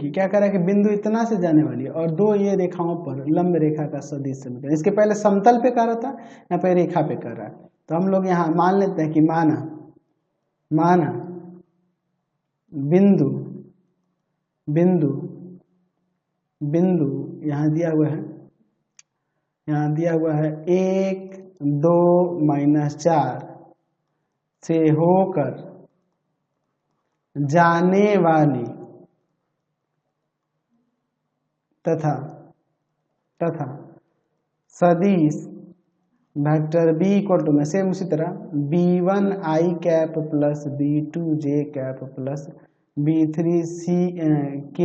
की क्या करा कि बिंदु इतना से जाने वाली है और दो ये रेखाओं पर लंब रेखा का सदिश समीकरण। इसके पहले समतल पे कर रहा था, यहाँ पे रेखा पे कर रहा है। तो हम लोग यहाँ मान लेते हैं कि माना बिंदु बिंदु बिंदु यहाँ दिया हुआ है, यहाँ दिया हुआ है 1 2 -4 से होकर जाने वाली तथा सदिश वेक्टर b इक्वल टू में सेम उसी तरह b1 i cap plus b2 j cap plus b3 k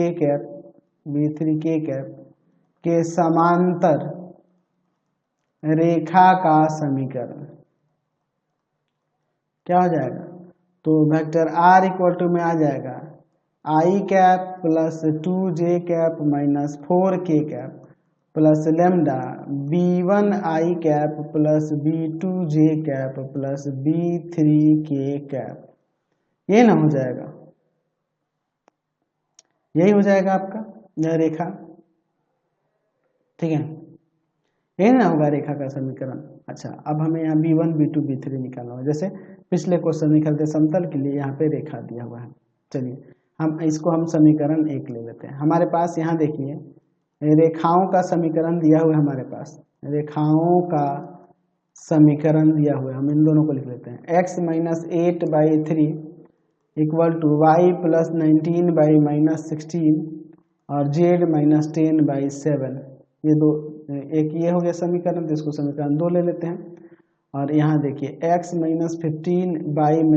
cap के समांतर रेखा का समीकरण क्या हो जाएगा। तो वेक्टर r इक्वल टू में आ जाएगा i cap plus 2j cap minus 4k cap plus lambda b1 i cap plus b2 j cap plus b3 k cap. ये ना हो जाएगा, यही हो जाएगा आपका यह रेखा, ठीक है, यही ना होगा रेखा का समीकरण। अच्छा, अब हमें यहाँ b1 b2 b3 निकालना होगा। जैसे पिछले क्वेश्चन में करते समतल के लिए यहाँ पे रेखा दिया हुआ है। चलिए हम समीकरण 1 ले लेते हैं। हमारे पास यहाँ देखिए रेखाओं का समीकरण दिया हुआ है, हमारे पास रेखाओं का समीकरण दिया हुआ है। हम इन दोनों को लिख लेते हैं। x - 8/3 equal to y plus 19/-16 और z - 10/7। ये दो, एक ये हो गया समीकरण, तो इसको समीकरण 2 ले लेते हैं। और यहाँ देखिए x - 15/3 y -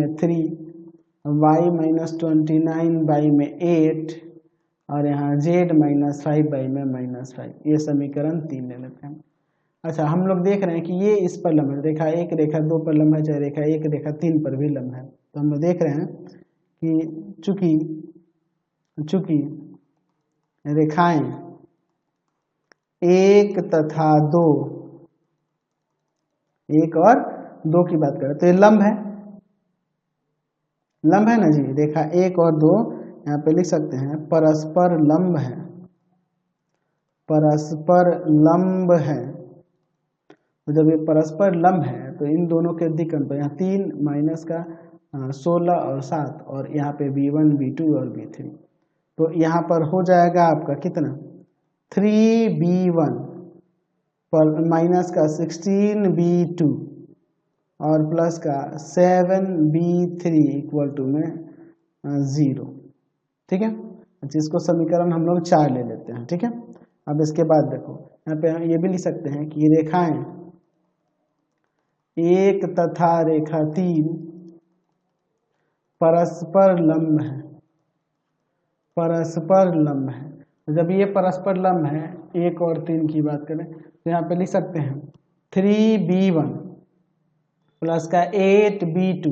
29/8 और यहाँ z - 5/-5, ये समीकरण 3 ले लेते हैं। अच्छा, हम लोग देख रहे हैं कि ये इस पर लंब है, रेखा 1 रेखा 2 पर लंब है, चाहे रेखा 1 रेखा 3 पर भी लंब है। तो हम लोग देख रहे हैं कि चूंकि रेखाएं 1 तथा 2, 1 और 2 की बात करें तो ये लंब है ना जी। रेखा 1 और 2 यहाँ पे लिख सकते हैं परस्पर लंब है, परस्पर लंब है। तो जब ये परस्पर लंब है तो इन दोनों के दिक्कन पर यहाँ 3 माइनस का 16 और 7 और यहाँ पे b1 b2 और b3, तो यहाँ पर हो जाएगा आपका कितना 3b1 पर माइनस का 16b2 और प्लस का 7b3 इक्वल टू में 0, ठीक है। अच्छा, इसको समीकरण हम लोग 4 ले लेते हैं, ठीक है। अब इसके बाद देखो यहाँ पे ये भी लिख सकते हैं कि रेखाएं 1 तथा रेखा 3 परस्पर लंब है, परस्पर लंब है। तो जब ये परस्पर लंब है 1 और 3 की बात करें तो यहाँ पे लिख सकते हैं 3b1 प्लस का 8b2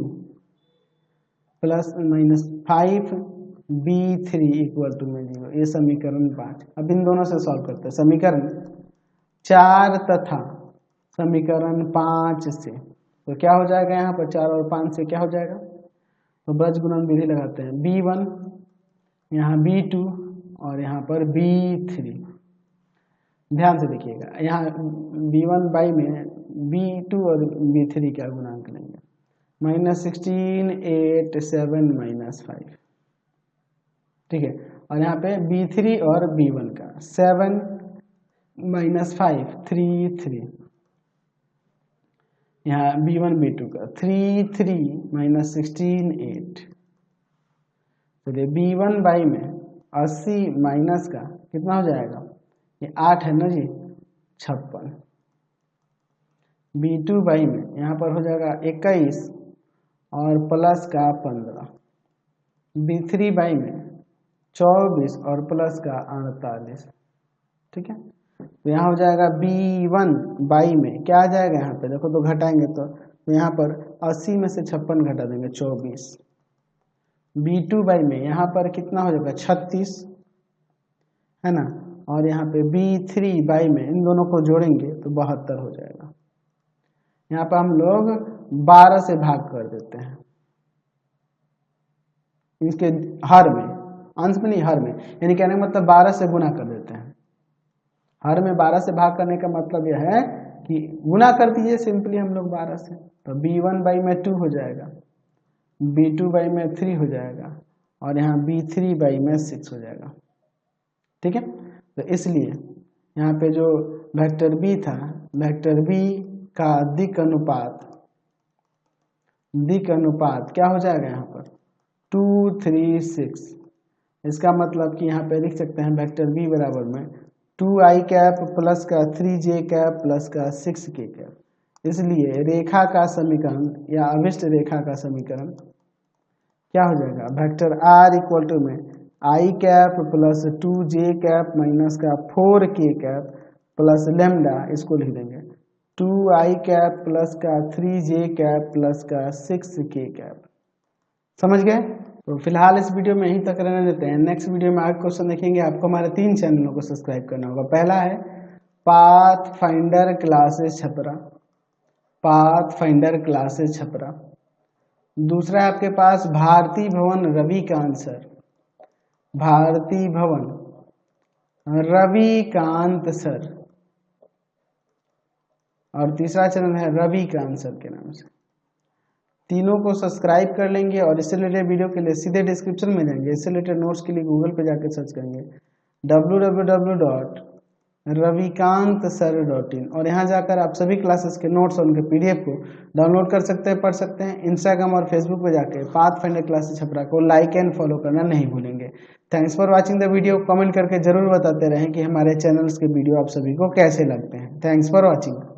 plus minus 5b3 equal to में 0। ये समीकरण 5। अब इन दोनों से सॉल्व करते हैं समीकरण 4 तथा समीकरण 5 से। तो क्या हो जाएगा यहाँ पर 4 और 5 से क्या हो जाएगा, तो ब्रज गुणन विधि लगाते हैं b1 यहाँ b2 और यहाँ पर b3। ध्यान से देखिएगा यहाँ b1 बाई में b2 और b3 का गुणांक लेंगे -16 8 7 -5, ठीक है। और यहाँ पे b3 और b1 का 7 -5 3 3, यहाँ b1 b2 का 3 3 -16 8। चलिए b1 बाई में 80 माइनस का कितना हो जाएगा, ये 8 है ना जी 56। b2 बाई में यहाँ पर हो जाएगा 21 और प्लस का 15। b3 बाई में 24 और प्लस का 48, ठीक है। तो यहाँ हो जाएगा b1 बाई में क्या आ जाएगा, यहाँ पे देखो तो घटाएंगे तो यहाँ पर 80 में से 56 घटा देंगे 24। b2 बाई में यहाँ पर कितना हो जाएगा 36, है ना। और यहाँ पे b3 बाई में इन दोनों को जोड़ेंगे तो 72 हो जाएगा। यहाँ पर हम लोग 12 से भाग कर देते हैं इसके हर में, अंश में नहीं, हर में, यानी कहने का मतलब 12 से गुना कर देते हैं। हर में 12 से भाग करने का मतलब यह है कि गुना कर दीजिए सिंपली हम लोग 12 से, तो b1 बाई में 2 हो जाएगा, b2 बाई में 3 हो जाएगा और यहाँ b3 बाई में 6 हो जाएगा। ठीक है, तो इसलिए यहाँ पे जो वेक्टर b था, वेक्टर b का दिक् अनुपात क्या हो जाएगा यहाँ पर 2 3 6। इसका मतलब कि यहाँ पे लिख सकते हैं वेक्टर b बराबर में 2i कैप प्लस का 3j कैप प्लस का 6k कैप। इसलिए रेखा का समीकरण या अभिष्ट रेखा का समीकरण क्या हो जाएगा, वेक्टर r इक्वल टू में i cap plus 2j cap minus का 4k कैप प्लस लेमडा, इसको लिख देंगे 2i कैप प्लस का 3j कैप प्लस का 6k कैप। समझ गए? तो फिलहाल इस वीडियो में यहीं तक रहने देते हैं। नेक्स्ट वीडियो में आगे क्वेश्चन देखेंगे। आपको हमारे 3 चैनलों को सब्सक्राइब करना होगा। पहला है path finder classes Chhapra, path finder classes Chhapra. दूसरा है आपके पास भारती भवन रविकांत सर, भारती भवन रविकांत सर। और तीसरा चैनल है रविकांत सर के नाम से। तीनों को सब्सक्राइब कर लेंगे और इससे रिलेटेड वीडियो के लिए सीधे डिस्क्रिप्शन में जाएंगे। इससे रिलेटेड नोट्स के लिए गूगल पे जाकर सर्च करेंगे www.ravikantsir.in और यहाँ जाकर आप सभी क्लासेस के नोट्स और उनके पीडीएफ को डाउनलोड कर सकते हैं, पढ़ सकते हैं। इंस्टाग्राम और फेसबुक पे जाकर पाथ फाइंडर क्लासेस छपरा को लाइक एंड फॉलो करना नहीं भूलेंगे। Thanks for watching the video. Comment करके जरूर बताते रहें कि हमारे चैनल्स के वीडियो आप सभी को कैसे लगते हैं। Thanks for watching.